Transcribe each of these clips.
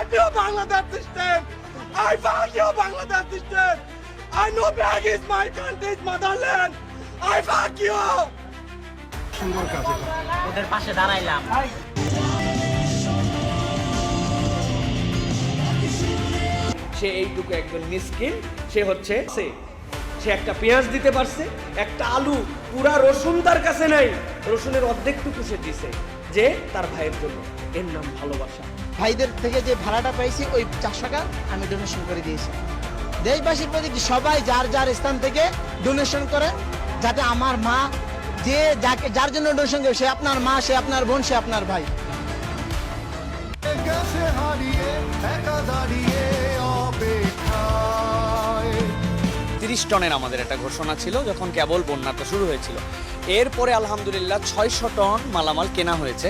fuck you, Bangladesh system! I fuck you, Bangladesh system! I know Bag is my country's motherland! I fuck you! ওদের পাশে দাঁড়াইলাম। সে এইটুকু একজন মিসকিন, সে হচ্ছে সে একটা পেঁয়াজ দিতে পারছে, একটা আলু, পুরা রসুন তার কাছে নাই, রসুনের অর্ধেকটুকু সে দিছে যে তার ভাইয়ের জন্য। এর নাম ভালোবাসা। ভাইদের থেকে যে ভাড়াটা পাইছি ওই 400 টাকা আমি ডোনেশন করে দিয়েছি। দেশবাসীর প্রতি কি সবাই যার যার স্থান থেকে ডোনেশন করে, যাতে আমার মা যে যার জন্য ডোনেশন করে, সে আপনার মা, সে আপনার বোন, সে আপনার ভাই। 30 টনের আমাদের একটা ঘোষণা ছিল যখন কেবল বন্যাটা শুরু হয়েছিল। এরপরে আলহামদুলিল্লাহ 600 টন মালামাল কেনা হয়েছে।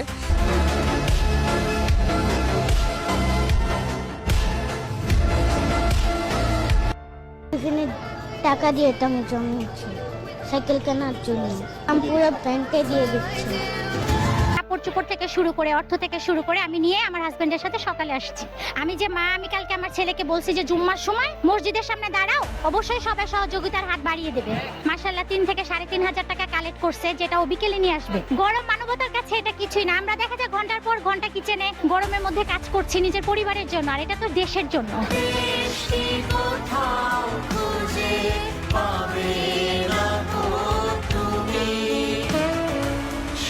টাকা দিয়ে তো আমি জমিয়েছি সাইকেল কেনার জন্য, আমি পুরো ব্যাংকে দিয়ে দিচ্ছি। কাপড় চোপড় থেকে শুরু করে, অর্থ থেকে শুরু করে আমি নিয়ে আমার হাজবেন্ডের সাথে সকালে আসছি। আমি যে মা, আমি কালকে আমার ছেলেকে বলছি যে জুম্মার সময় মসজিদের সামনে দাঁড়াও, অবশ্যই সবাই সহযোগিতার হাত বাড়িয়ে দেবে। মাশাআল্লাহ 3 থেকে 3,500 টাকা কালেক্ট করছে, যেটা ও বিকেলে নিয়ে আসবে। গরম মানবতার কাছে এটা কিছুই না। আমরা দেখা যায় ঘন্টার পর ঘন্টা কিচেনে গরমের মধ্যে কাজ করছি নিজের পরিবারের জন্য, আর এটা তো দেশের জন্য।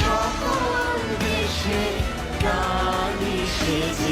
সকল দেশে গান এসেছে।